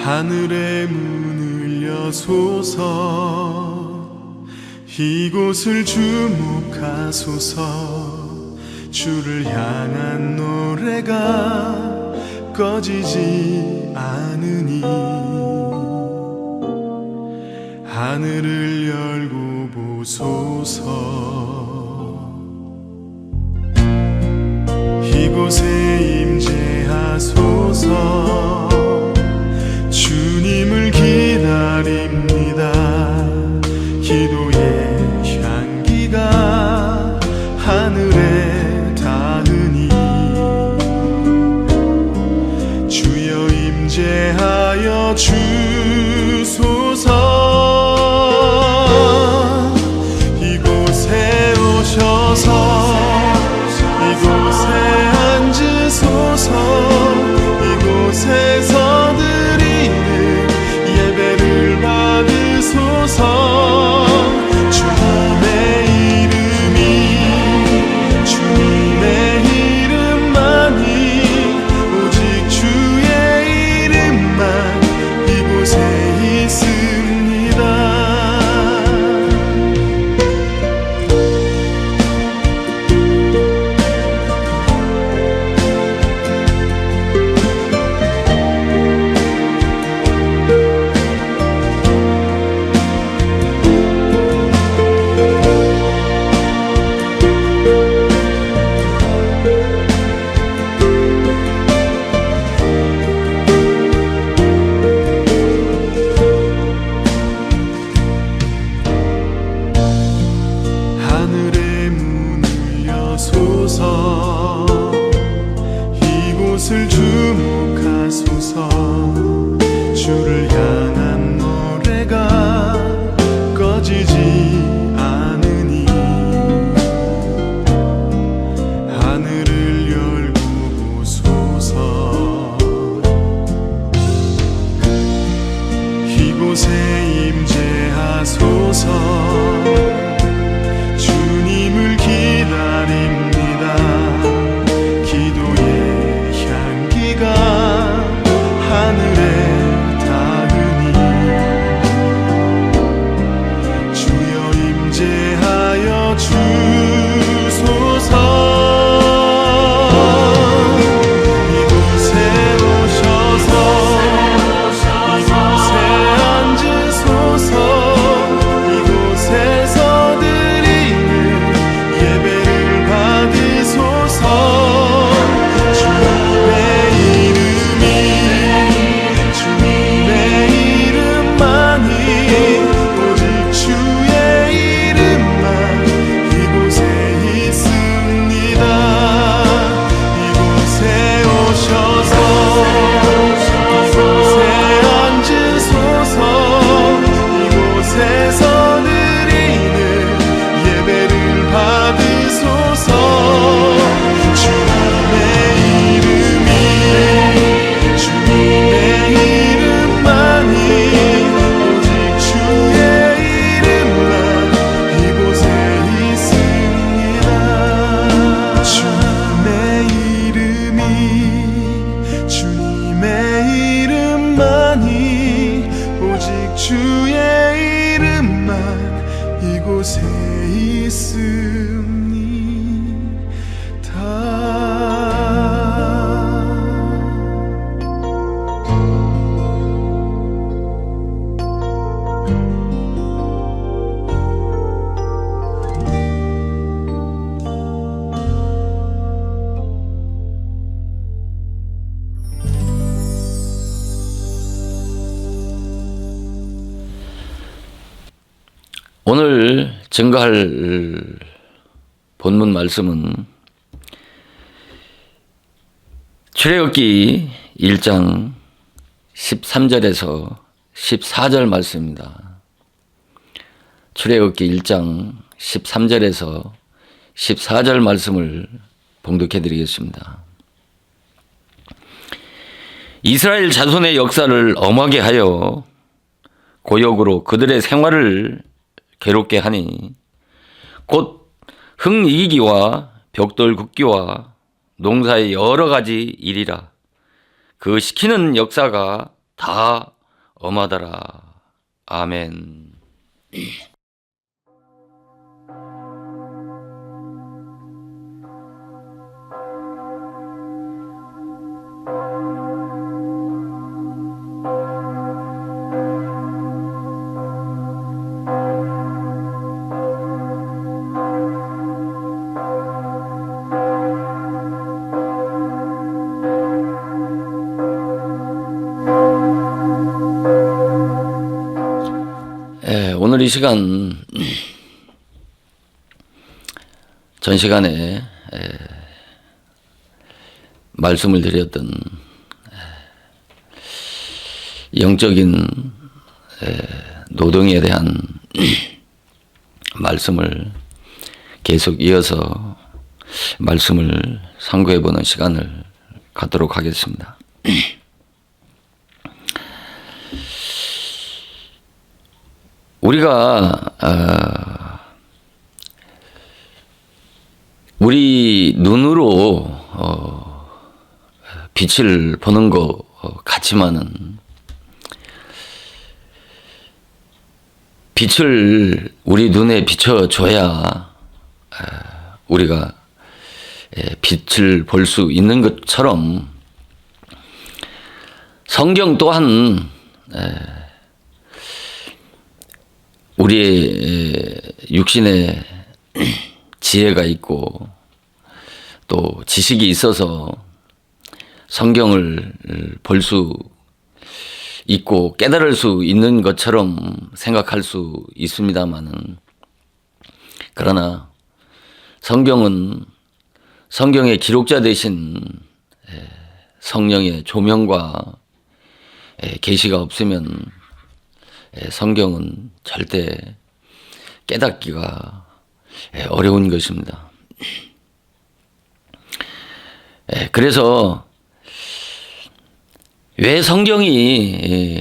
하늘의 문을 여소서 이곳을 주목하소서 주를 향한 노래가 꺼지지 않으니 하늘을 열고 보소서 이곳에 임재하소서 주님을 기다립니다 기도의 향기가 하늘에 닿으니 주여 임재하여 주소서 이곳에 오셔서 이곳에 앉으소서 이곳에서 드리는 예배를 받으소서 주님의 이름이 주님의 이름만이 오직 주의 이름만 이곳에 있습니다. 하늘의 문을 여소서 이곳을 주목하소서 주를 향한 노래가 꺼지지 않으니 하늘을 열고 보소서 이곳에 임재하소서 주님을 기다립니다 기도의 향기가 하늘에 닿으니 주여 임재하여 주소서 이곳에 오셔서 이곳에 앉으소서 이곳에서 예배를 받으소서 주님의 이름이 주님의 이름만이 오직 주의 이름만 이곳에 있습니다. 이곳에 오셔서 이곳에 앉으소서 이곳에서 드리는 예배를 받으소서 주님의 이름이 주님의 이름만이 오직 주의 이름만 이곳에 있습니다. 주님의 이름이 주님의 이름만이 오직 주의 이름만 이곳에 오늘 증거할 본문 말씀은 출애굽기 1장 13절에서 14절 말씀입니다. 출애굽기 1장 13절에서 14절 말씀을 봉독해 드리겠습니다. 이스라엘 자손의 역사를 엄하게 하여 고역으로 그들의 생활을 괴롭게 하니 곧 흙 이기기와 벽돌 굽기와 농사의 여러 가지 일이라 그 시키는 역사가 다 엄하더라. 아멘. 오늘 이 시간 전 시간에 말씀을 드렸던 영적인 노동에 대한 말씀을 계속 이어서 말씀을 상고해 보는 시간을 갖도록 하겠습니다. 우리가 우리 눈으로 빛을 보는 것 같지만은 빛을 우리 눈에 비춰줘야 우리가 빛을 볼 수 있는 것처럼 성경 또한 우리의 육신에 지혜가 있고 또 지식이 있어서 성경을 볼 수 있고 깨달을 수 있는 것처럼 생각할 수 있습니다만은, 그러나 성경은 성경의 기록자 되신 성령의 조명과 계시가 없으면 성경은 절대 깨닫기가 어려운 것입니다. 그래서 왜 성경이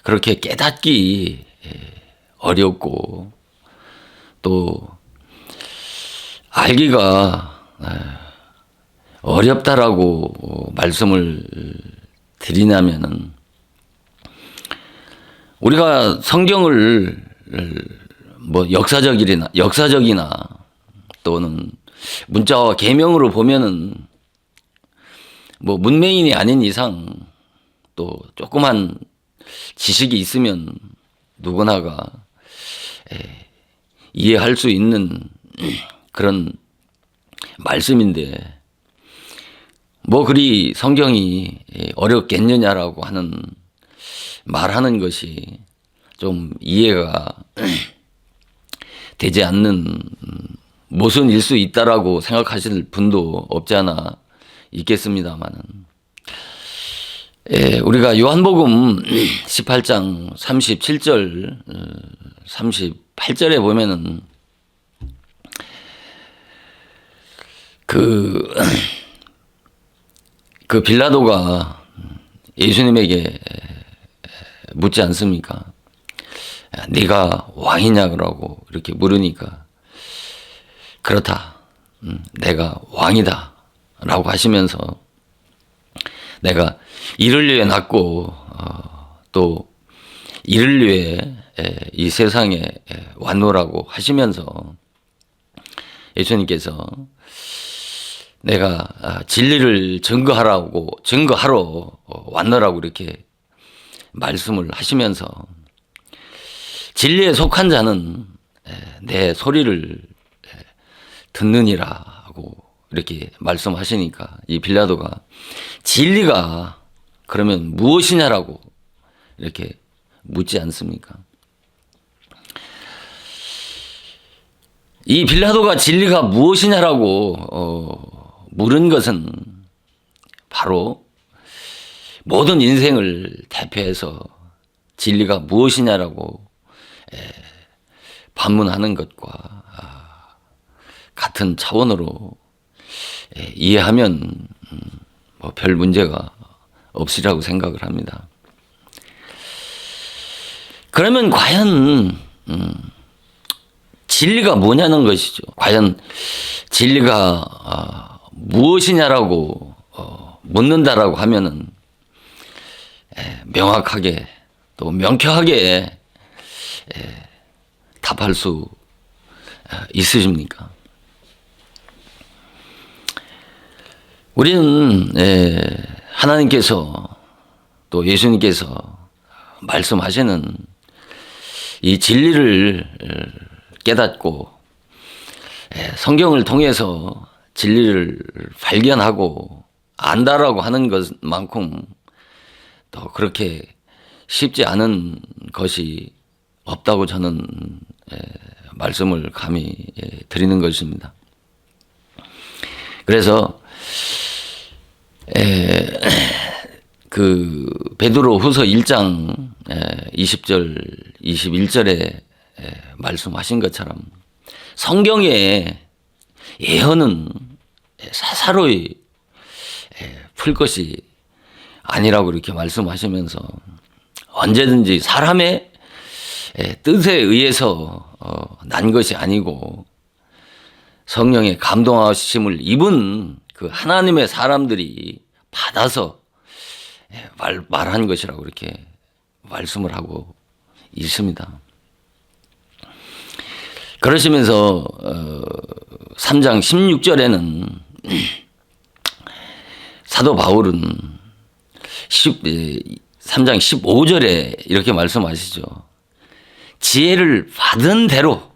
그렇게 깨닫기 어렵고 또 알기가 어렵다라고 말씀을 드리냐면은, 우리가 성경을 뭐 역사적이나 또는 문자와 계명으로 보면은 뭐 문맹인이 아닌 이상 또 조그만 지식이 있으면 누구나가 이해할 수 있는 그런 말씀인데, 뭐 그리 성경이 어렵겠느냐라고 하는 말하는 것이 좀 이해가 되지 않는 모순일 수 있다라고 생각하실 분도 없지 않아 있겠습니다만은, 우리가 요한복음 18장 37절 38절에 보면은 그 빌라도가 예수님에게 묻지 않습니까? 네가 왕이냐고 이렇게 물으니까 그렇다, 내가 왕이다 라고 하시면서 내가 이를 위해 났고 또 이를 위해 이 세상에 왔노라고 하시면서 예수님께서 내가 진리를 증거하러 왔노라고 이렇게 말씀을 하시면서 진리에 속한 자는 내 소리를 듣느니라고 이렇게 말씀하시니까 이 빌라도가 진리가 그러면 무엇이냐라고 이렇게 묻지 않습니까? 이 빌라도가 진리가 무엇이냐라고 물은 것은 바로 모든 인생을 대표해서 진리가 무엇이냐라고 반문하는 것과 같은 차원으로 이해하면 뭐 별 문제가 없으리라고 생각을 합니다. 그러면 과연 진리가 뭐냐는 것이죠. 과연 진리가 무엇이냐라고 묻는다라고 하면은 명확하게 또 명쾌하게 답할 수 있으십니까? 우리는 하나님께서 또 예수님께서 말씀하시는 이 진리를 깨닫고 성경을 통해서 진리를 발견하고 안다라고 하는 것만큼 또 그렇게 쉽지 않은 것이 없다고 저는 말씀을 감히 드리는 것입니다. 그래서 그 베드로 후서 1장 20절 21절에 말씀하신 것처럼 성경의 예언은 사사로이 풀 것이 아니라고 이렇게 말씀하시면서 언제든지 사람의 뜻에 의해서 난 것이 아니고 성령의 감동하심을 입은 그 하나님의 사람들이 받아서 말한 것이라고 이렇게 말씀을 하고 있습니다. 그러시면서 3장 16절에는 사도 바울은 3장 15절에 이렇게 말씀하시죠. 지혜를 받은 대로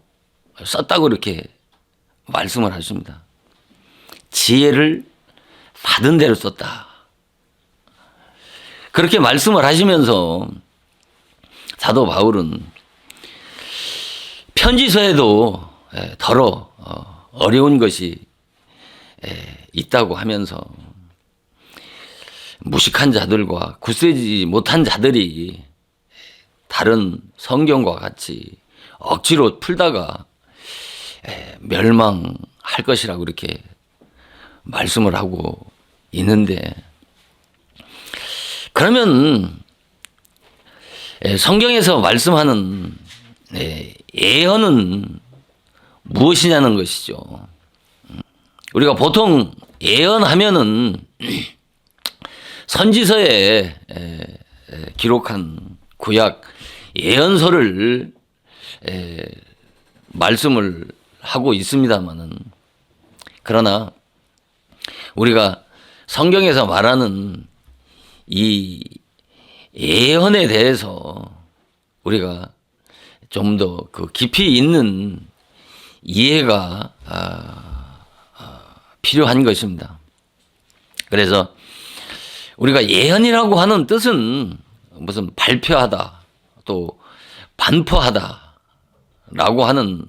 썼다고 이렇게 말씀을 하십니다. 지혜를 받은 대로 썼다. 그렇게 말씀을 하시면서 사도 바울은 편지서에도 더러 어려운 것이 있다고 하면서 무식한 자들과 굳세지 못한 자들이 다른 성경과 같이 억지로 풀다가 멸망할 것이라고 이렇게 말씀을 하고 있는데, 그러면 성경에서 말씀하는 예언은 무엇이냐는 것이죠. 우리가 보통 예언하면은 선지서에 기록한 구약 예언서를 말씀을 하고 있습니다만은, 그러나 우리가 성경에서 말하는 이 예언에 대해서 우리가 좀 더 그 깊이 있는 이해가 필요한 것입니다. 그래서 우리가 예언이라고 하는 뜻은 무슨 발표하다, 또 반포하다라고 하는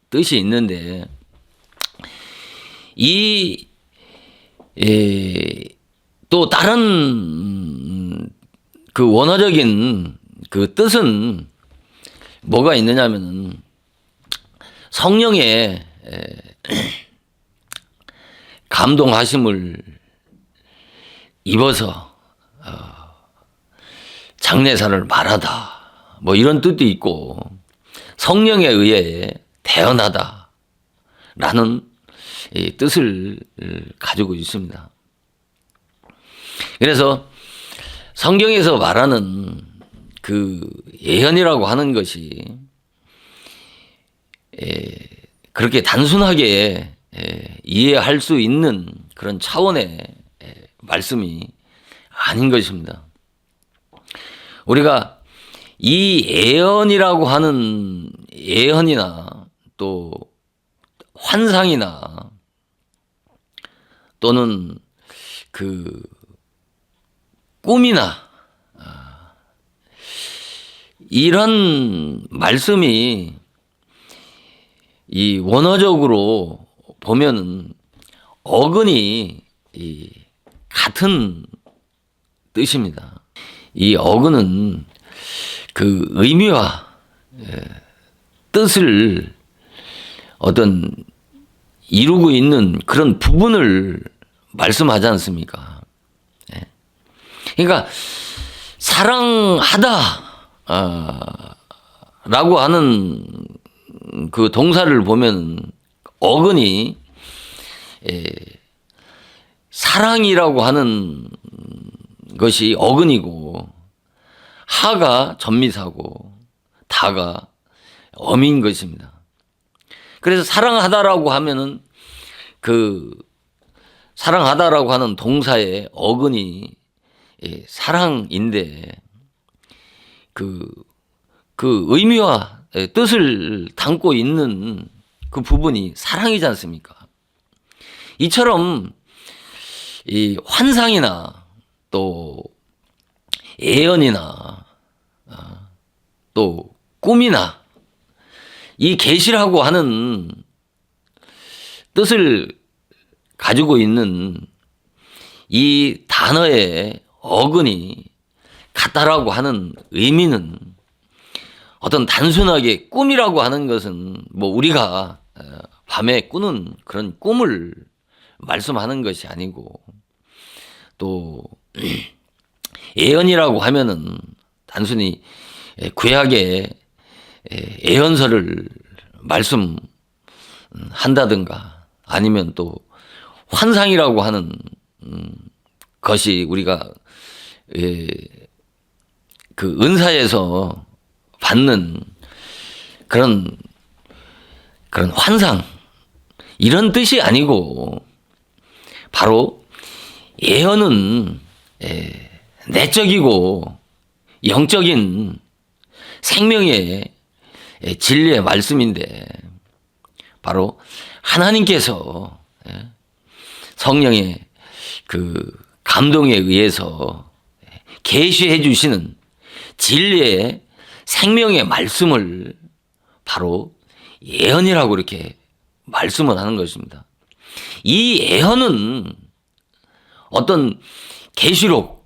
뜻이 있는데, 또 다른 그 원어적인 그 뜻은 뭐가 있느냐면은 성령의 감동하심을 입어서 장례사를 말하다, 뭐 이런 뜻도 있고, 성령에 의해 태어나다 라는 뜻을 가지고 있습니다. 그래서 성경에서 말하는 그 예언이라고 하는 것이 그렇게 단순하게 이해할 수 있는 그런 차원의 말씀이 아닌 것입니다. 우리가 이 예언이라고 하는 예언이나 또 환상이나 또는 그 꿈이나 이런 말씀이 이 원어적으로 보면은 어근이 같은 뜻입니다. 이 어근은 그 의미와 뜻을 어떤 이루고 있는 그런 부분을 말씀하지 않습니까? 그러니까 사랑하다 라고 하는 그 동사를 보면 어근이 사랑이라고 하는 것이 어근이고, 하가 전미사고 다가 어미인 것입니다. 그래서 사랑하다라고 하면은 그 사랑하다라고 하는 동사의 어근이 사랑인데 그 의미와 뜻을 담고 있는 그 부분이 사랑이지 않습니까? 이처럼 이 환상이나 또 예언이나 또 꿈이나 이 계시라고 하는 뜻을 가지고 있는 이 단어의 어근이 같다라고 하는 의미는 어떤 단순하게 꿈이라고 하는 것은 뭐 우리가 밤에 꾸는 그런 꿈을 말씀하는 것이 아니고 또 예언이라고 하면은 단순히 구약의 예언서를 말씀한다든가 아니면 또 환상이라고 하는 것이 우리가 그 은사에서 받는 그런 환상 이런 뜻이 아니고 바로 예언은 내적이고 영적인 생명의 진리의 말씀인데 바로 하나님께서 성령의 그 감동에 의해서 계시해 주시는 진리의 생명의 말씀을 바로 예언이라고 이렇게 말씀을 하는 것입니다. 이 예언은 어떤 계시록이나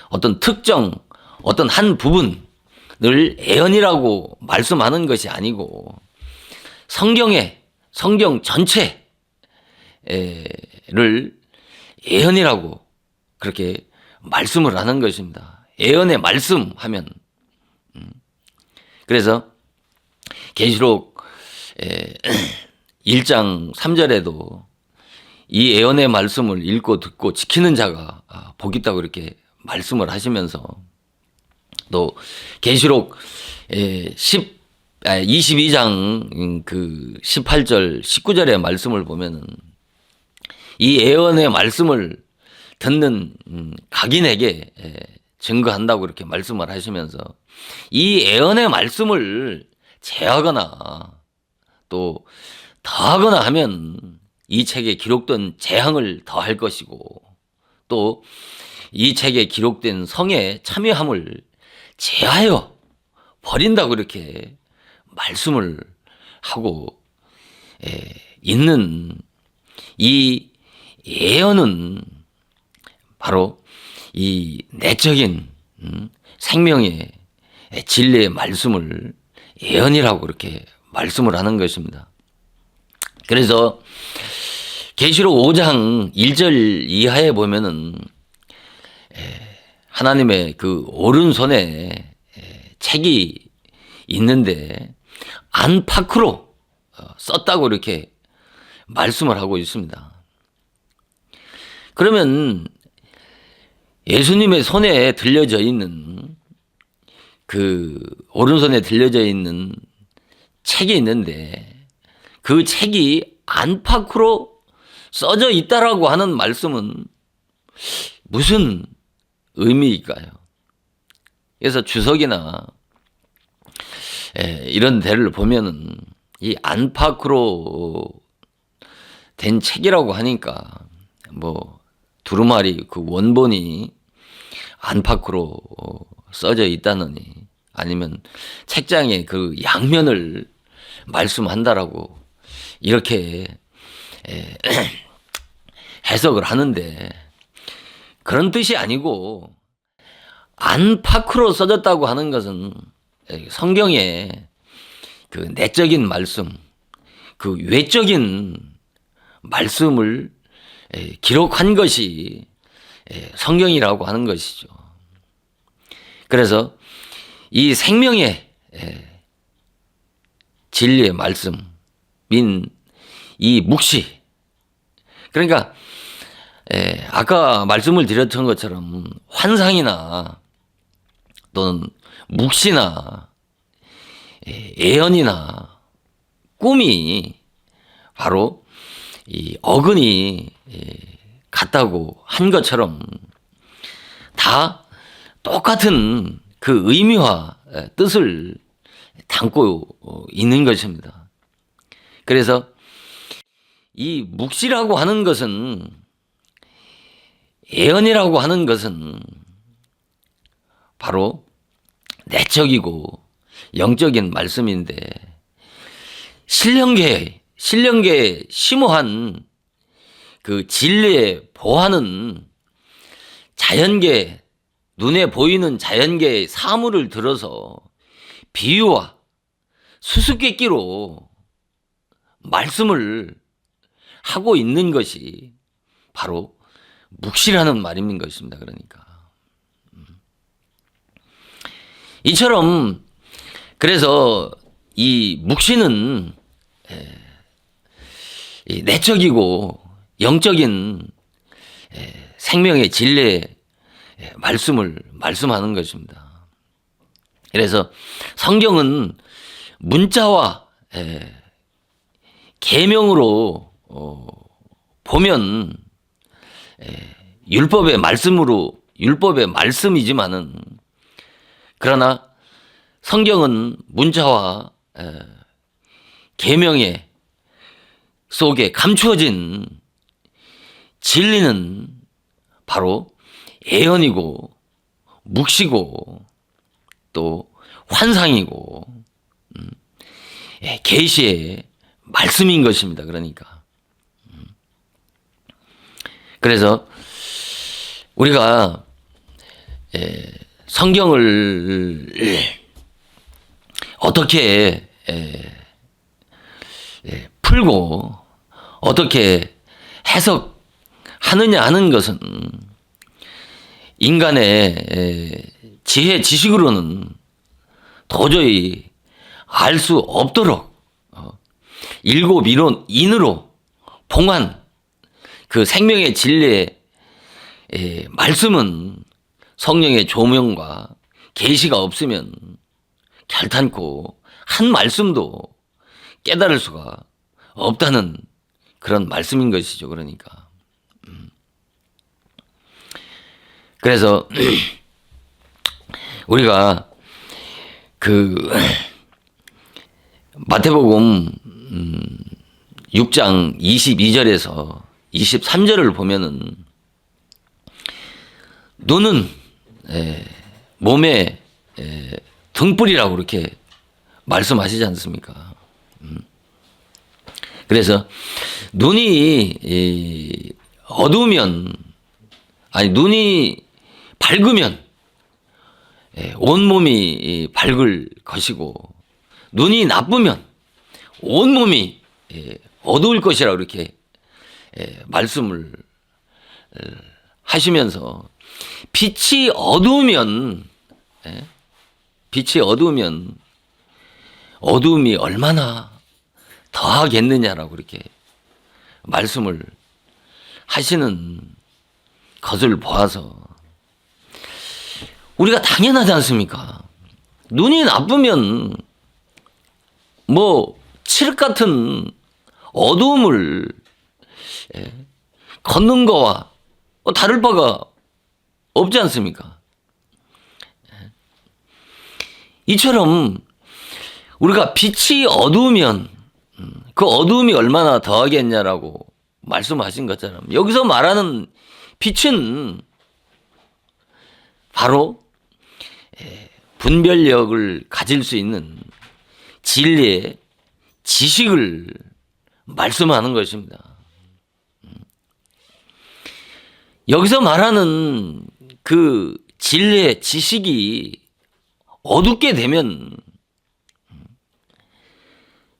어떤 특정 어떤 한 부분을 예언이라고 말씀하는 것이 아니고 성경 전체를 예언이라고 그렇게 말씀을 하는 것입니다. 예언의 말씀 하면 그래서 계시록 1장 3절에도 이 예언의 말씀을 읽고 듣고 지키는 자가 복 있다고 이렇게 말씀을 하시면서 또 계시록 22장 그 18절 19절의 말씀을 보면은 이 예언의 말씀을 듣는 각인에게 증거한다고 이렇게 말씀을 하시면서 이 예언의 말씀을 제하거나 또 더하거나 하면 이 책에 기록된 재앙을 더할 것이고 또 이 책에 기록된 성의 참여함을 제하여 버린다고 이렇게 말씀을 하고 있는 이 예언은 바로 이 내적인 생명의 진리의 말씀을 예언이라고 이렇게 말씀을 하는 것입니다. 그래서 계시록 5장 1절 이하에 보면은 하나님의 그 오른손에 책이 있는데 안팎으로 썼다고 이렇게 말씀을 하고 있습니다. 그러면 예수님의 손에 들려져 있는 그 오른손에 들려져 있는 책이 있는데 그 책이 안팎으로 써져 있다라고 하는 말씀은 무슨 의미일까요? 그래서 주석이나 이런 데를 보면은 이 안팎으로 된 책이라고 하니까 뭐 두루마리 그 원본이 안팎으로 써져 있다느니 아니면 책장의 그 양면을 말씀한다라고 이렇게 해석을 하는데 그런 뜻이 아니고 안팎으로 써졌다고 하는 것은 성경의 그 내적인 말씀, 그 외적인 말씀을 기록한 것이 성경이라고 하는 것이죠. 그래서 이 생명의 진리의 말씀인 이 묵시, 그러니까 아까 말씀을 드렸던 것처럼 환상이나 또는 묵시나 예언이나 꿈이 바로 이 어근이 같다고 한 것처럼 다 똑같은 그 의미와 뜻을 담고 있는 것입니다. 그래서 이 묵시라고 하는 것은, 예언이라고 하는 것은 바로 내적이고 영적인 말씀인데, 신령계에 심오한 그 진리에 보하는 자연계, 눈에 보이는 자연계의 사물을 들어서 비유와 수수께끼로 말씀을 하고 있는 것이 바로 묵시라는 말인 것입니다. 그러니까 이처럼, 그래서 이 묵시는 내적이고 영적인 생명의 진리의 말씀을 말씀하는 것입니다. 그래서 성경은 문자와 계명으로 보면 율법의 말씀이지만은, 그러나 성경은 문자와 계명의 속에 감추어진 진리는 바로 예언이고 묵시고 또 환상이고 계시의 말씀인 것입니다. 그러니까 그래서 우리가 성경을 어떻게 풀고 어떻게 해석하느냐 하는 것은 인간의 지혜 지식으로는 도저히 알 수 없도록 일곱 인으로 봉한 그 생명의 진리의 말씀은 성령의 조명과 계시가 없으면 결단코 한 말씀도 깨달을 수가 없다는 그런 말씀인 것이죠. 그러니까 그래서 우리가 그 마태복음 6장 22절에서 23절을 보면은 눈은 몸의 등불이라고 그렇게 말씀하시지 않습니까? 그래서 눈이 어두우면, 아니 눈이 밝으면 온몸이 밝을 것이고, 눈이 나쁘면 온몸이 어두울 것이라고 이렇게 말씀을 하시면서, 빛이 어두우면 어두움이 얼마나 더하겠느냐라고 이렇게 말씀을 하시는 것을 보아서 우리가 당연하지 않습니까? 눈이 나쁘면 뭐 칠흑 같은 어두움을 걷는 거와 다를 바가 없지 않습니까? 이처럼 우리가 빛이 어두우면 그 어두움이 얼마나 더하겠냐라고 말씀하신 것처럼, 여기서 말하는 빛은 바로 분별력을 가질 수 있는 진리의 지식을 말씀하는 것입니다. 여기서 말하는 그 진리의 지식이 어둡게 되면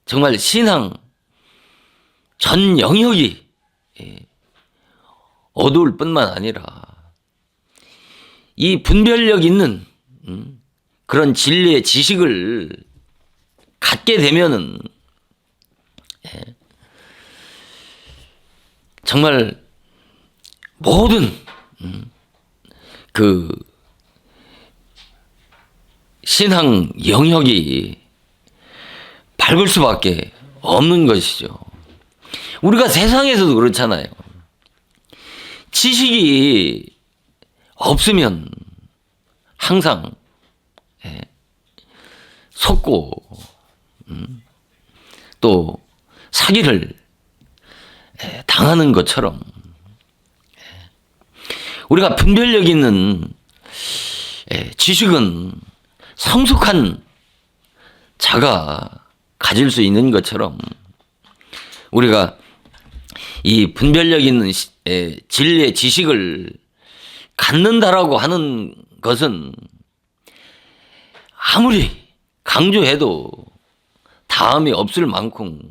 정말 신앙 전 영역이 어두울 뿐만 아니라 이 분별력 있는 그런 진리의 지식을 갖게 되면은 정말 모든 그 신앙 영역이 밝을 수밖에 없는 것이죠. 우리가 세상에서도 그렇잖아요. 지식이 없으면 항상 속고 또 사기를 당하는 것처럼 우리가 분별력 있는 지식은 성숙한 자가 가질 수 있는 것처럼 우리가 이 분별력 있는 진리의 지식을 갖는다라고 하는 것은 아무리 강조해도 다음이 없을 만큼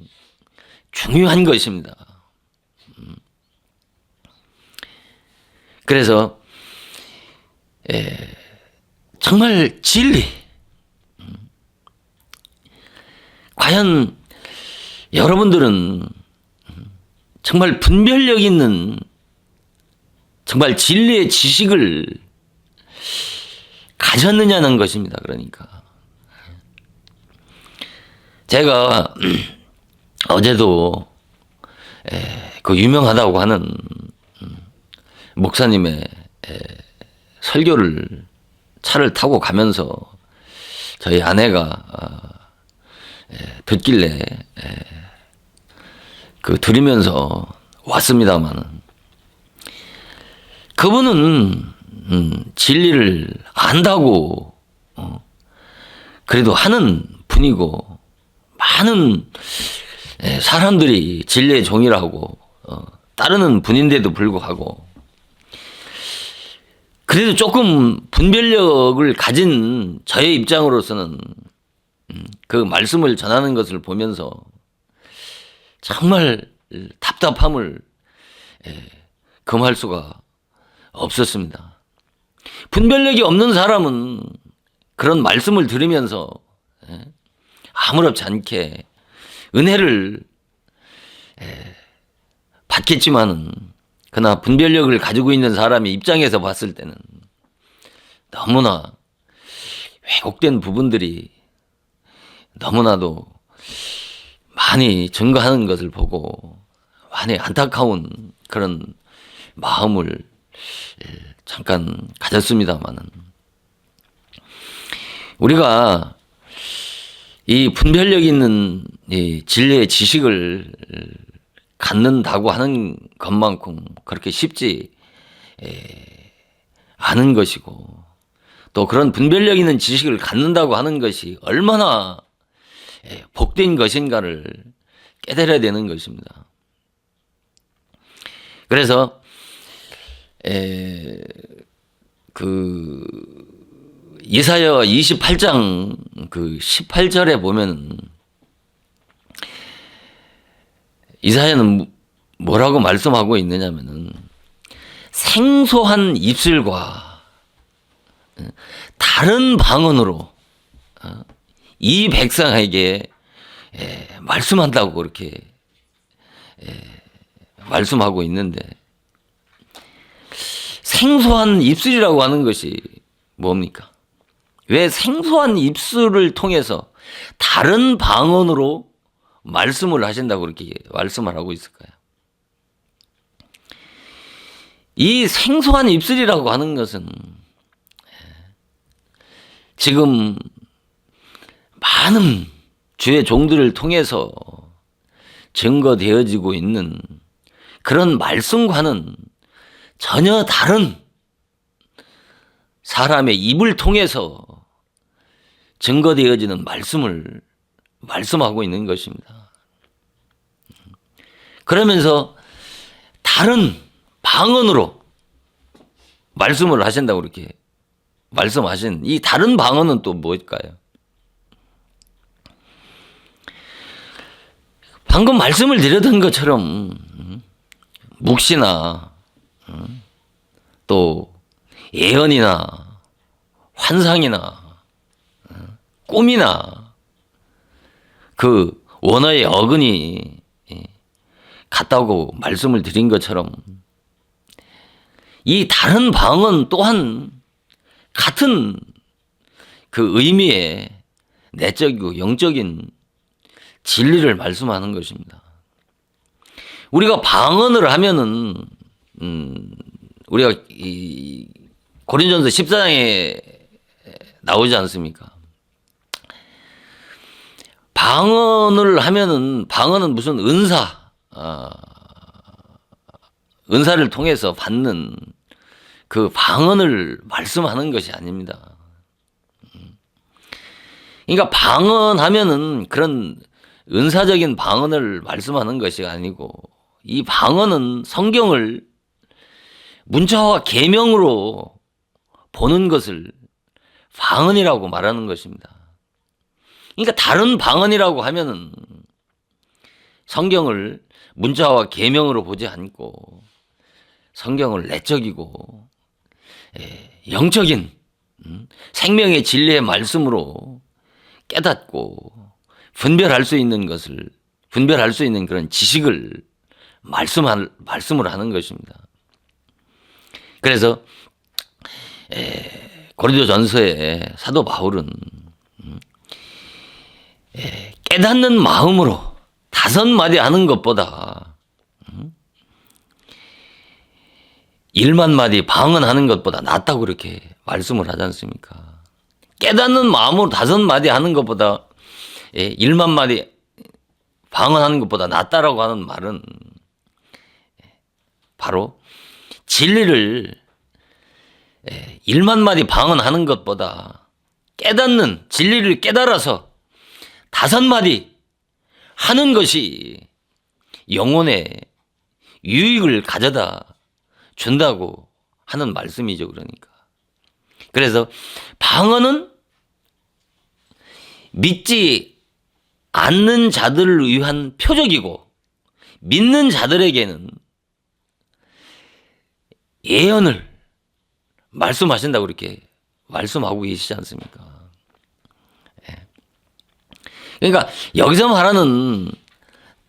중요한 것입니다. 그래서 정말 진리, 과연 여러분들은 정말 분별력 있는 정말 진리의 지식을 가졌느냐는 것입니다. 그러니까 제가 어제도 그 유명하다고 하는 목사님의 설교를 차를 타고 가면서 저희 아내가 듣길래 그 들으면서 왔습니다만 그분은 진리를 안다고 그래도 하는 분이고 많은 사람들이 진리의 종이라고 따르는 분인데도 불구하고 그래도 조금 분별력을 가진 저의 입장으로서는 그 말씀을 전하는 것을 보면서 정말 답답함을 금할 수가 없었습니다. 분별력이 없는 사람은 그런 말씀을 들으면서 아무렇지 않게 은혜를 받겠지만은 그러나 분별력을 가지고 있는 사람의 입장에서 봤을 때는 너무나 왜곡된 부분들이 너무나도 많이 증거하는 것을 보고 많이 안타까운 그런 마음을 잠깐 가졌습니다만은 우리가 이 분별력 있는 이 진리의 지식을 갖는다고 하는 것만큼 그렇게 쉽지 않은 것이고 또 그런 분별력 있는 지식을 갖는다고 하는 것이 얼마나 복된 것인가를 깨달아야 되는 것입니다. 그래서 그 이사야 28장 그 18절에 보면 이사야는 뭐라고 말씀하고 있느냐면은 생소한 입술과 다른 방언으로 이 백성에게 말씀한다고 그렇게 말씀하고 있는데 생소한 입술이라고 하는 것이 뭡니까? 왜 생소한 입술을 통해서 다른 방언으로 말씀을 하신다고 그렇게 말씀을 하고 있을까요? 이 생소한 입술이라고 하는 것은 지금 많은 주의 종들을 통해서 증거되어지고 있는 그런 말씀과는 전혀 다른 사람의 입을 통해서 증거되어지는 말씀을 말씀하고 있는 것입니다. 그러면서 다른 방언으로 말씀을 하신다고 이렇게 말씀하신 이 다른 방언은 또 뭘까요? 방금 말씀을 드렸던 것처럼 묵시나 또 예언이나 환상이나 꿈이나 그 원어의 어근이 같다고 말씀을 드린 것처럼 이 다른 방언 또한 같은 그 의미의 내적이고 영적인 진리를 말씀하는 것입니다. 우리가 방언을 하면은 우리가 이 고린전서 14장에 나오지 않습니까? 방언을 하면은 방언은 무슨 은사를 통해서 받는 그 방언을 말씀하는 것이 아닙니다. 그러니까 방언하면은 그런 은사적인 방언을 말씀하는 것이 아니고 이 방언은 성경을 문자와 계명으로 보는 것을 방언이라고 말하는 것입니다. 그러니까 다른 방언이라고 하면은 성경을 문자와 계명으로 보지 않고 성경을 내적이고 영적인 생명의 진리의 말씀으로 깨닫고 분별할 수 있는 그런 지식을 말씀을 하는 것입니다. 그래서 고린도전서에 사도 바울은 깨닫는 마음으로 5마디 하는 것보다 1만마디 방언하는 것보다 낫다고 그렇게 말씀을 하지 않습니까? 깨닫는 마음으로 5마디 하는 것보다 1만마디 방언하는 것보다 낫다라고 하는 말은 바로 진리를 1만마디 방언하는 것보다 깨닫는 진리를 깨달아서 5마디 하는 것이 영혼에 유익을 가져다 준다고 하는 말씀이죠. 그러니까. 그래서 방언은 믿지 않는 자들을 위한 표적이고 믿는 자들에게는 예언을 말씀하신다고 이렇게 말씀하고 계시지 않습니까? 그러니까 여기서 말하는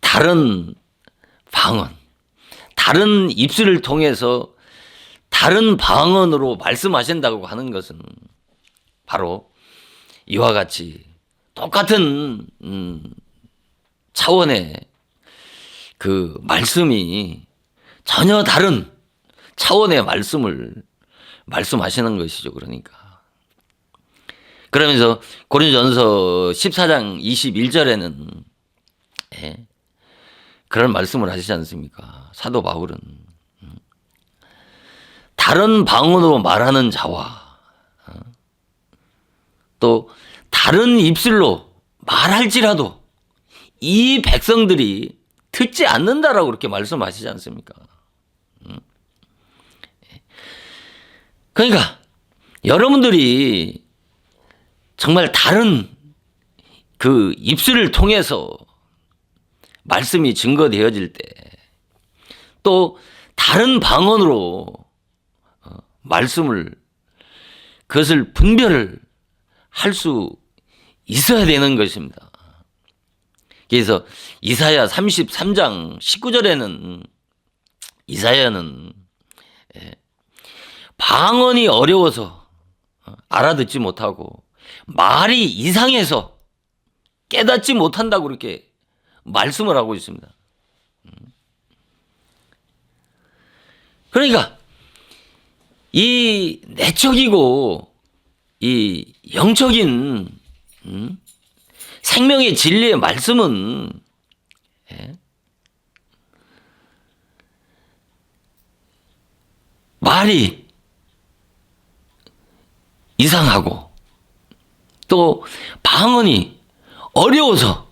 다른 방언, 다른 입술을 통해서 다른 방언으로 말씀하신다고 하는 것은 바로 이와 같이 똑같은 차원의 그 말씀이 전혀 다른 차원의 말씀을 말씀하시는 것이죠. 그러면서 고린도전서 14장 21절에는 그런 말씀을 하시지 않습니까? 사도 바울은 다른 방언으로 말하는 자와 또 다른 입술로 말할지라도 이 백성들이 듣지 않는다라고 그렇게 말씀하시지 않습니까? 그러니까 여러분들이 정말 다른 그 입술을 통해서 말씀이 증거되어질 때 또 다른 방언으로 말씀을 그것을 분별을 할 수 있어야 되는 것입니다. 그래서 이사야 33장 19절에는 이사야는 방언이 어려워서 알아듣지 못하고 말이 이상해서 깨닫지 못한다고 그렇게 말씀을 하고 있습니다. 그러니까 이 내적이고 이 영적인 생명의 진리의 말씀은 말이 이상하고 또 방언이 어려워서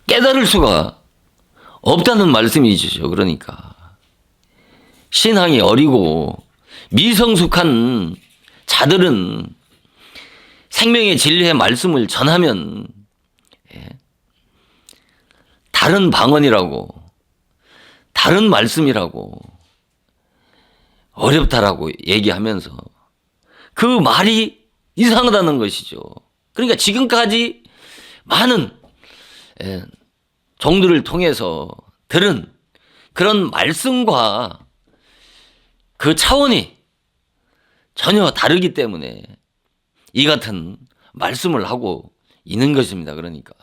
깨달을 수가 없다는 말씀이죠. 그러니까 신앙이 어리고 미성숙한 자들은 생명의 진리의 말씀을 전하면 다른 방언이라고 다른 말씀이라고 어렵다라고 얘기하면서 그 말이 이상하다는 것이죠. 그러니까 지금까지 많은 종들을 통해서 들은 그런 말씀과 그 차원이 전혀 다르기 때문에 이 같은 말씀을 하고 있는 것입니다. 그러니까.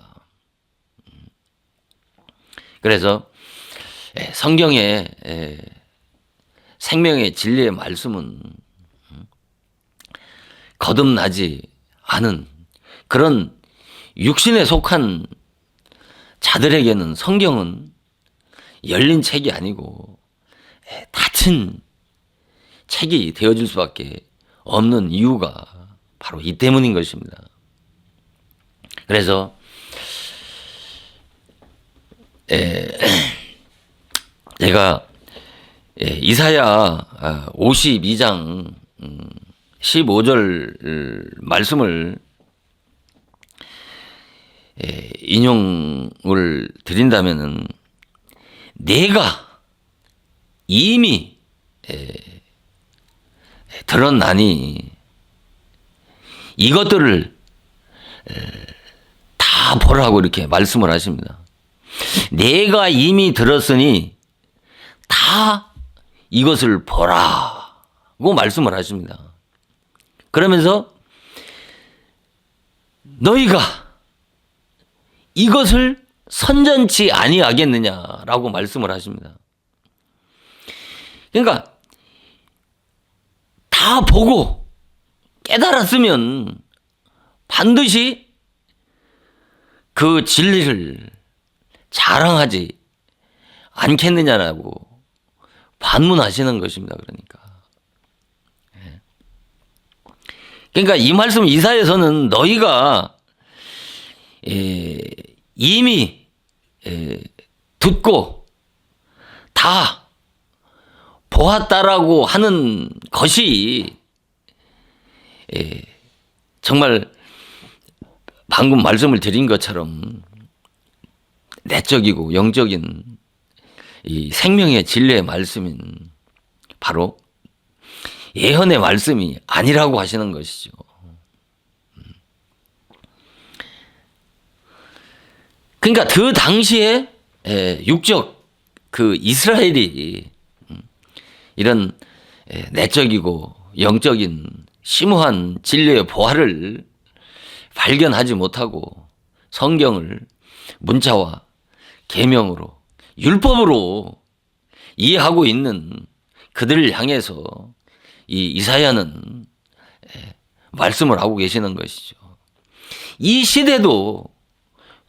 그래서 성경의 생명의 진리의 말씀은 거듭나지 않은 그런 육신에 속한 자들에게는 성경은 열린 책이 아니고 닫힌 책이 되어질 수밖에 없는 이유가 바로 이 때문인 것입니다. 그래서 제가 이사야 52장 15절 말씀을 인용을 드린다면은 내가 이미 드러나니 이것들을 다 보라고 이렇게 말씀을 하십니다. 내가 이미 들었으니 다 이것을 보라고 말씀을 하십니다. 그러면서 너희가 이것을 선전치 아니하겠느냐라고 말씀을 하십니다. 그러니까 다 보고 깨달았으면 반드시 그 진리를 자랑하지 않겠느냐라고 반문하시는 것입니다. 그러니까 이 말씀 이사야서는 너희가 이미 듣고 다 보았다라고 하는 것이 정말 방금 말씀을 드린 것처럼 내적이고 영적인 이 생명의 진리의 말씀인 바로 예언의 말씀이 아니라고 하시는 것이죠. 그러니까 그 당시에 육적 그 이스라엘이 이런 내적이고 영적인 심오한 진리의 보화를 발견하지 못하고 성경을 문자와 계명으로 율법으로 이해하고 있는 그들을 향해서 이 이사야는 말씀을 하고 계시는 것이죠. 이 시대도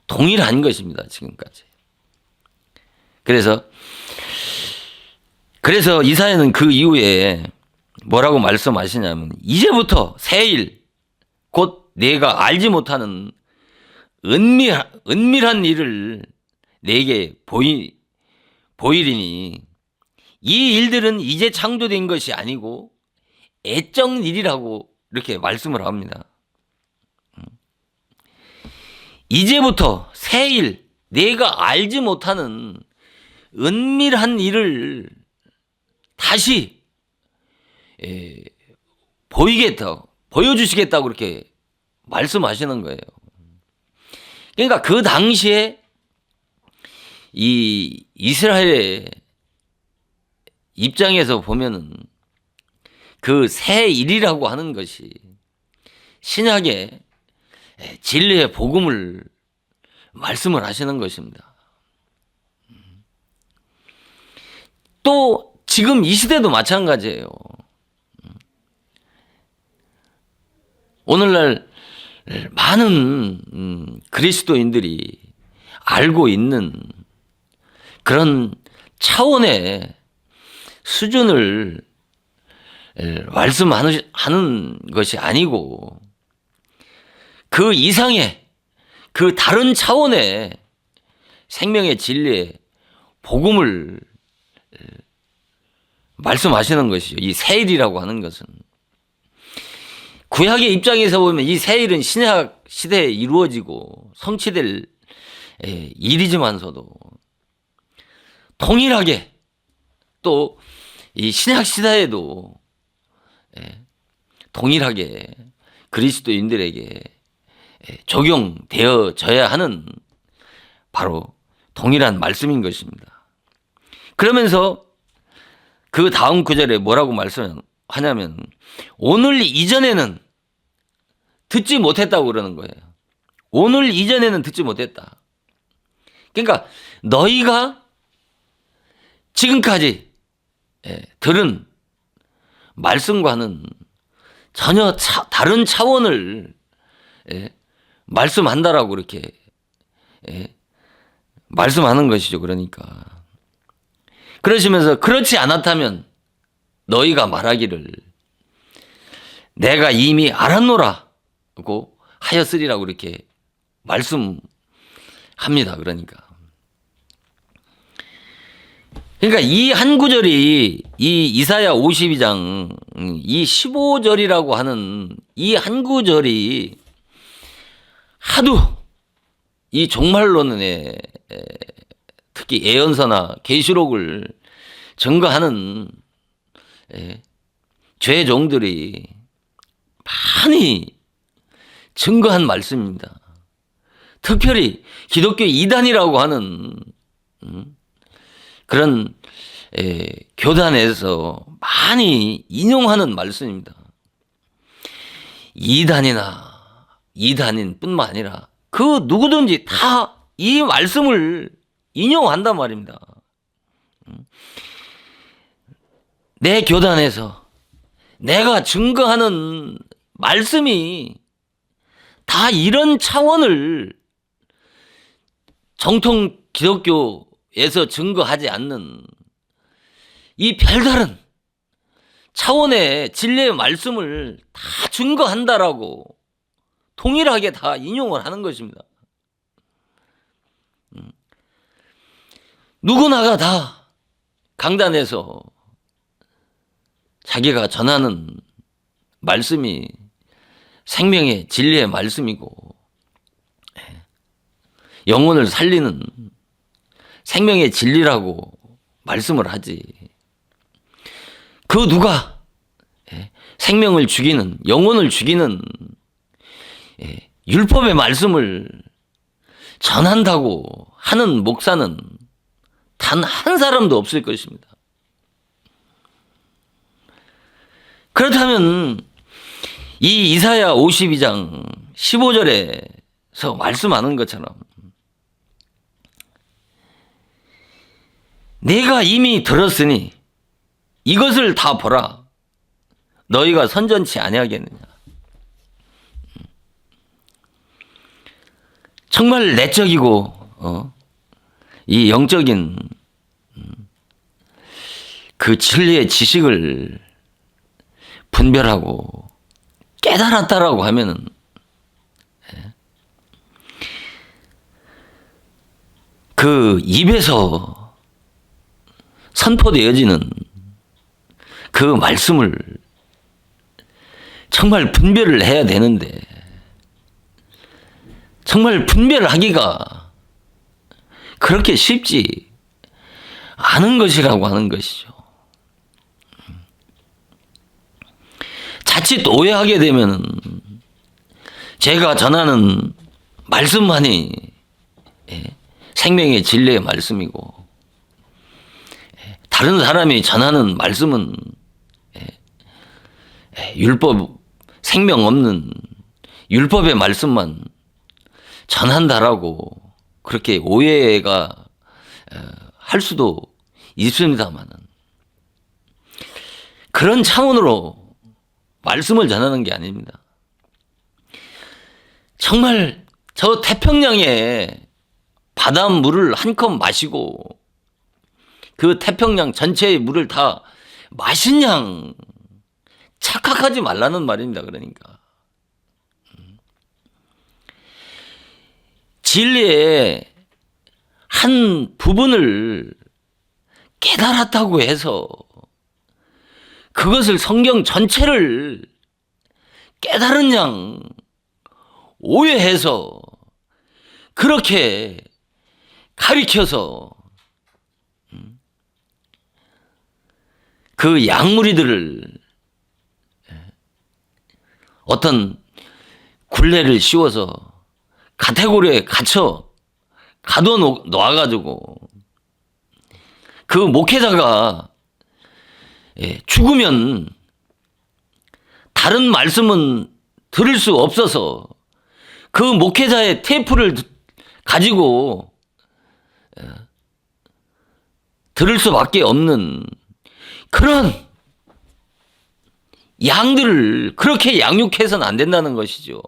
동일한 것입니다. 지금까지. 그래서 이사야는 그 이후에 뭐라고 말씀하시냐면 이제부터 새일 곧 내가 알지 못하는 은밀한 일을 내게 보이리니 이 일들은 이제 창조된 것이 아니고 애적 일이라고 이렇게 말씀을 합니다. 이제부터 새일 내가 알지 못하는 은밀한 일을 다시 보여주시겠다고 그렇게 말씀하시는 거예요. 그러니까 그 당시에 이 이스라엘의 입장에서 보면은 그 새 일이라고 하는 것이 신약의 진리의 복음을 말씀을 하시는 것입니다. 또 지금 이 시대도 마찬가지예요. 오늘날 많은 그리스도인들이 알고 있는 그런 차원의 수준을 말씀하는 것이 아니고 그 이상의 그 다른 차원의 생명의 진리의 복음을 말씀하시는 것이죠. 이 새일이라고 하는 것은 구약의 입장에서 보면 이 새일은 신약 시대에 이루어지고 성취될 일이지만서도 동일하게 또 이 신약 시대에도 동일하게 그리스도인들에게 적용되어져야 하는 바로 동일한 말씀인 것입니다. 그러면서 그 다음 구절에 뭐라고 말씀하냐면 오늘 이전에는 듣지 못했다고 그러는 거예요. 오늘 이전에는 듣지 못했다. 그러니까 너희가 지금까지 들은 말씀과는 전혀 다른 차원을 말씀한다라고 그렇게 말씀하는 것이죠. 그러니까 그러시면서 그렇지 않았다면 너희가 말하기를 내가 이미 알았노라고 하였으리라고 이렇게 말씀합니다. 그러니까 이 한 구절이 이 이사야 52장 이 15절이라고 하는 이 한 구절이 하도 이 종말론에 특히 예언서나 계시록을 증거하는 죄종들이 많이 증거한 말씀입니다. 특별히 기독교 이단이라고 하는 그런 교단에서 많이 인용하는 말씀입니다. 이단인 뿐만 아니라 그 누구든지 다 이 말씀을 인용한단 말입니다. 내 교단에서 내가 증거하는 말씀이 다 이런 차원을 정통 기독교에서 증거하지 않는 이 별다른 차원의 진리의 말씀을 다 증거한다라고 동일하게 다 인용을 하는 것입니다. 누구나가 다 강단에서 자기가 전하는 말씀이 생명의 진리의 말씀이고 영혼을 살리는 생명의 진리라고 말씀을 하지. 그 누가 생명을 죽이는 영혼을 죽이는 율법의 말씀을 전한다고 하는 목사는 단 한 사람도 없을 것입니다. 그렇다면 이 이사야 52장 15절에서 말씀하는 것처럼 내가 이미 들었으니 이것을 다 보라. 너희가 선전치 아니하겠느냐. 정말 내적이고 이 영적인 그 진리의 지식을 분별하고 깨달았다라고 하면은 그 입에서 선포되어지는 그 말씀을 정말 분별을 해야 되는데 정말 분별하기가 그렇게 쉽지 않은 것이라고 하는 것이죠. 자칫 오해하게 되면 제가 전하는 말씀만이 생명의 진리의 말씀이고 다른 사람이 전하는 말씀은 율법 생명 없는 율법의 말씀만 전한다라고 그렇게 오해가 할 수도 있습니다만은 그런 차원으로 말씀을 전하는 게 아닙니다. 정말 저 태평양에 바닷물을 한 컵 마시고 그 태평양 전체의 물을 다 마신 양 착각하지 말라는 말입니다. 그러니까 진리의 한 부분을 깨달았다고 해서 그것을 성경 전체를 깨달은 양 오해해서 그렇게 가리켜서 그 양무리들을 어떤 굴레를 씌워서 카테고리에 갇혀 가둬 놓아가지고 그 목회자가 죽으면 다른 말씀은 들을 수 없어서 그 목회자의 테이프를 가지고 들을 수밖에 없는 그런 양들을 그렇게 양육해서는 안 된다는 것이죠.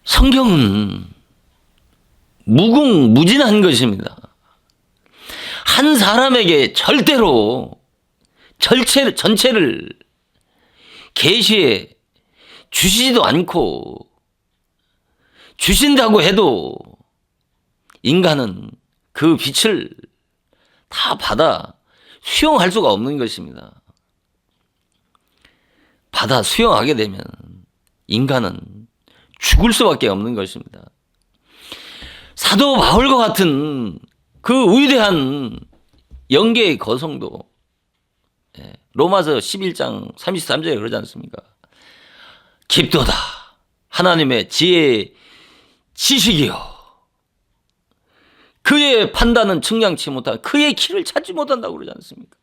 성경은 무궁무진한 것입니다. 한 사람에게 절대로 전체를 계시해 주시지도 않고 주신다고 해도 인간은 그 빛을 다 받아 수용할 수가 없는 것입니다. 받아 수용하게 되면 인간은 죽을 수밖에 없는 것입니다. 사도 바울과 같은 그 위대한 영계의 거성도 로마서 11장 33절에 그러지 않습니까? 깊도다 하나님의 지혜의 지식이요 그의 판단은 측량치 못한 그의 키를 찾지 못한다고 그러지 않습니까?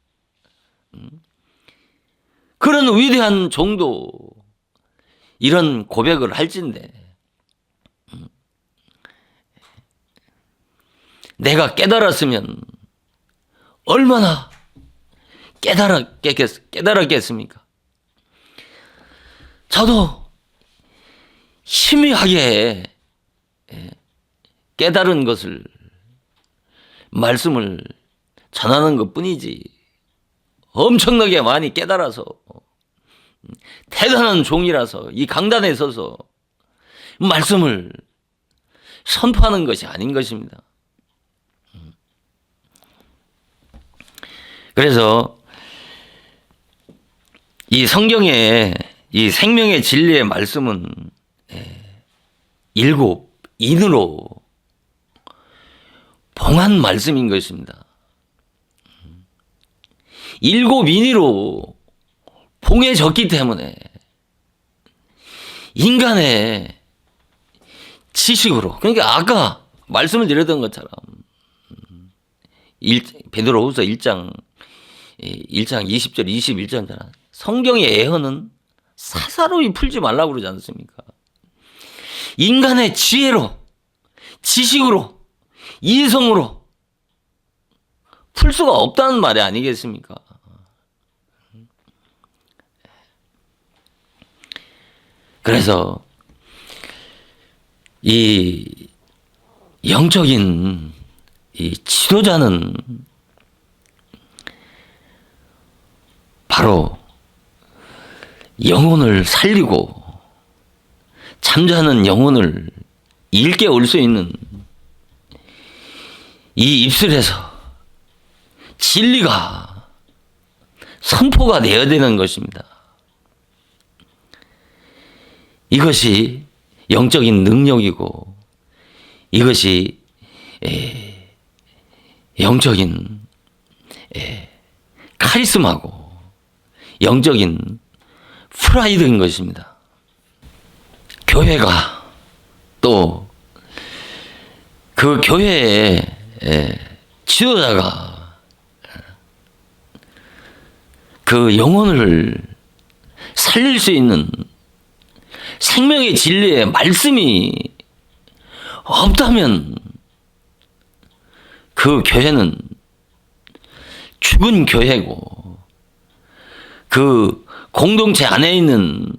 그런 위대한 종도 이런 고백을 할진데 내가 깨달았으면 얼마나 깨달았겠습니까? 저도 희미하게 깨달은 것을 말씀을 전하는 것뿐이지 엄청나게 많이 깨달아서 대단한 종이라서 이 강단에 서서 말씀을 선포하는 것이 아닌 것입니다. 그래서 이 성경의 이 생명의 진리의 말씀은 7인으로 봉한 말씀인 것입니다. 7인으로 봉해졌기 때문에 인간의 지식으로 그러니까 아까 말씀을 드렸던 것처럼 베드로후서 1장 20절 21절처럼 성경의 예언은 사사로이 풀지 말라고 그러지 않습니까? 인간의 지혜로 지식으로 이성으로 풀 수가 없다는 말이 아니겠습니까? 그래서 이 영적인 이 지도자는 바로 영혼을 살리고 잠자는 영혼을 일깨울 수 있는 이 입술에서 진리가 선포가 되어야 되는 것입니다. 이것이 영적인 능력이고 이것이 영적인 카리스마고 영적인 프라이드인 것입니다. 교회가 또 그 교회의 지도자가 그 영혼을 살릴 수 있는 생명의 진리의 말씀이 없다면 그 교회는 죽은 교회고 그 공동체 안에 있는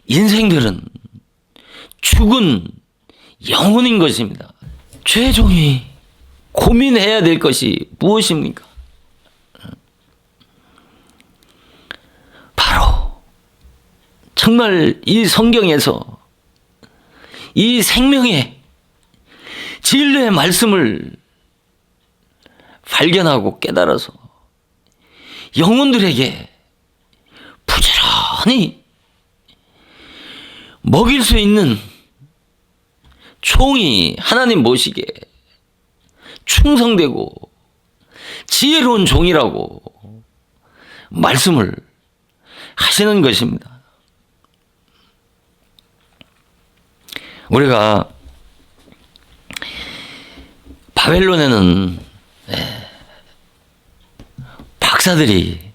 인생들은 죽은 영혼인 것입니다. 최종이 고민해야 될 것이 무엇입니까? 바로 정말 이 성경에서 이 생명의 진리의 말씀을 발견하고 깨달아서 영혼들에게 부지런히 먹일 수 있는 종이 하나님 모시기에 충성되고 지혜로운 종이라고 말씀을 하시는 것입니다. 우리가 바벨론에는 박사들이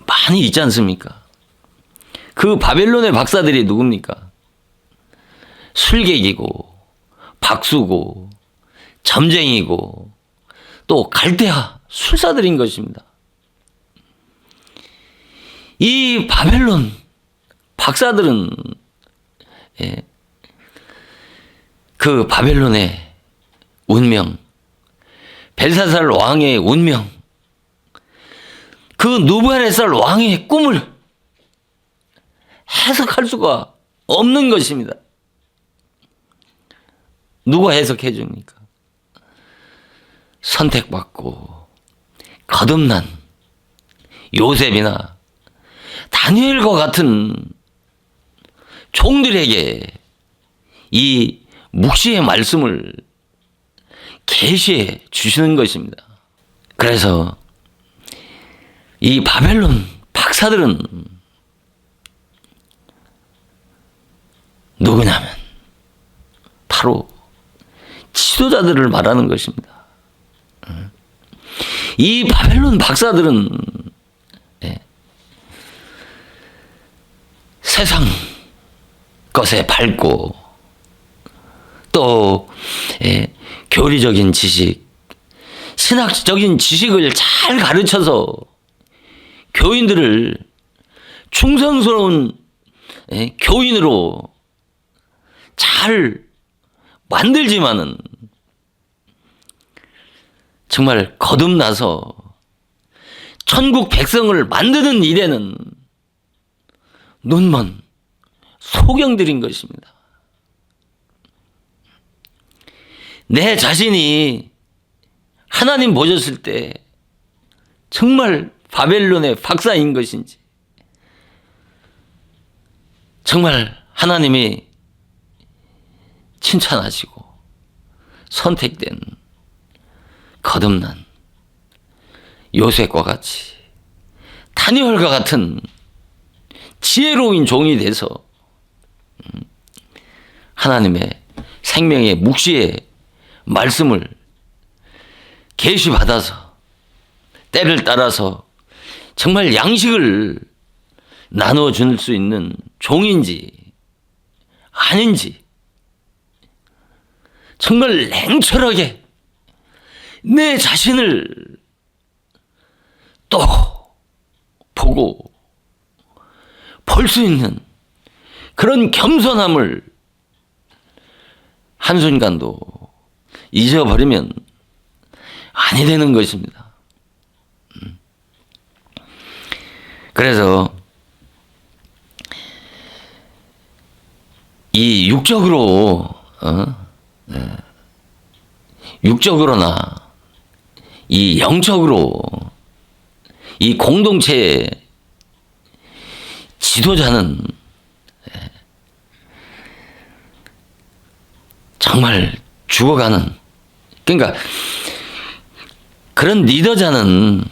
많이 있지 않습니까? 그 바벨론의 박사들이 누굽니까? 술객이고 박수고 점쟁이고 또 갈대아 술사들인 것입니다. 이 바벨론 박사들은 그 바벨론의 운명, 벨사살 왕의 운명, 그 누부갓네살 왕의 꿈을 해석할 수가 없는 것입니다. 누가 해석해 줍니까? 선택받고 거듭난 요셉이나 다니엘과 같은 종들에게 이 묵시의 말씀을 계시해 주시는 것입니다. 그래서 이 바벨론 박사들은 누구냐면 바로 지도자들을 말하는 것입니다. 이 바벨론 박사들은 세상 것에 밝고 또 교리적인 지식, 신학적인 지식을 잘 가르쳐서 교인들을 충성스러운 교인으로 잘 만들지만은 정말 거듭나서 천국 백성을 만드는 일에는 눈먼 소경들인 것입니다. 내 자신이 하나님 보셨을 때 정말 바벨론의 박사인 것인지, 정말 하나님이 칭찬하시고 선택된 거듭난 요셉과 같이 다니엘과 같은 지혜로운 종이 돼서 하나님의 생명의 묵시의 말씀을 계시받아서 때를 따라서 정말 양식을 나눠줄 수 있는 종인지 아닌지 정말 냉철하게 내 자신을 또 보고 볼 수 있는 그런 겸손함을 한순간도 잊어버리면 아니 되는 것입니다. 그래서 이 육적으로나 이 영적으로 이 공동체의 지도자는 정말 죽어가는, 그러니까 그런 리더자는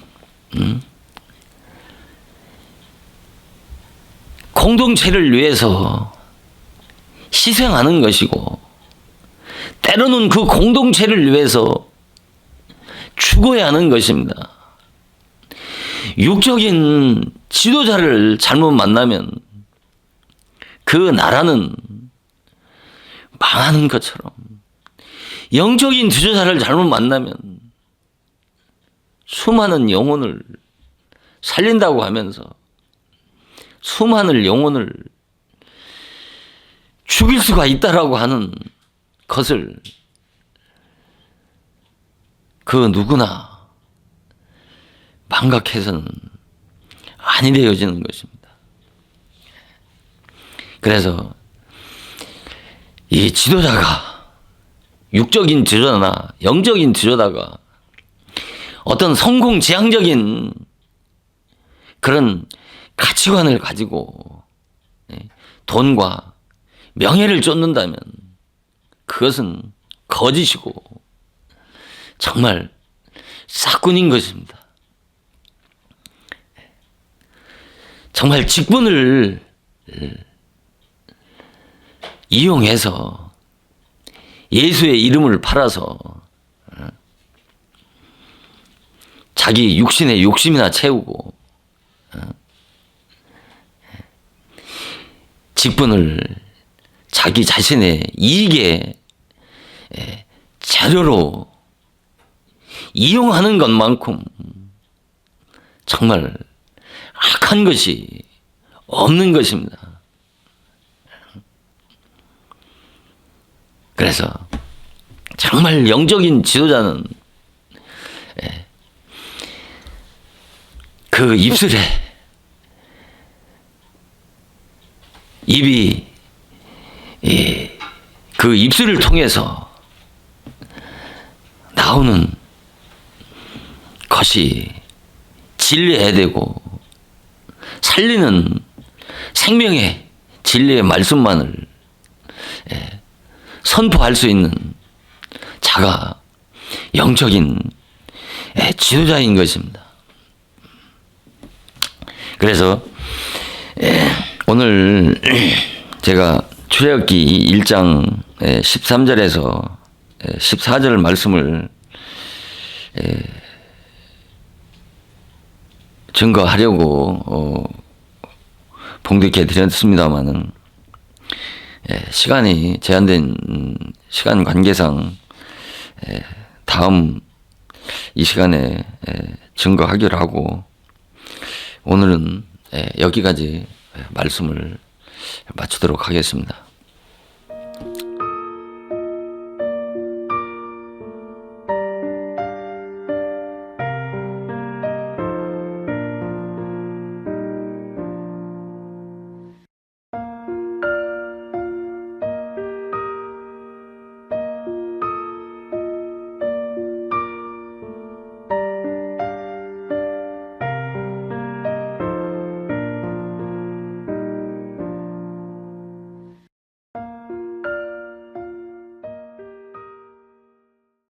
공동체를 위해서 희생하는 것이고 때로는 그 공동체를 위해서 죽어야 하는 것입니다. 육적인 지도자를 잘못 만나면 그 나라는 망하는 것처럼 영적인 지도자를 잘못 만나면 수많은 영혼을 살린다고 하면서 수많은 영혼을 죽일 수가 있다라고 하는 것을 그 누구나 망각해서는 아니 되어지는 것입니다. 그래서 이 지도자가 육적인 지도자나 영적인 지도자가 어떤 성공 지향적인 그런 가치관을 가지고 돈과 명예를 쫓는다면 그것은 거짓이고 정말 싹군인 것입니다. 정말 직분을 이용해서 예수의 이름을 팔아서 자기 육신의 욕심이나 채우고 직분을 자기 자신의 이익의 자료로 이용하는 것만큼 정말 악한 것이 없는 것입니다. 그래서 정말 영적인 지도자는 그 입술에 입이 그 입술을 통해서 나오는 것이 진리해야 되고 살리는 생명의 진리의 말씀만을 선포할 수 있는 자가 영적인 지도자인 것입니다. 그래서 오늘 제가 출애굽기 1장 13절에서 14절 말씀을 증거하려고 봉독해 드렸습니다마는 시간이 제한된 시간 관계상 다음 이 시간에 증거하기로 하고 오늘은 여기까지 말씀을 마치도록 하겠습니다.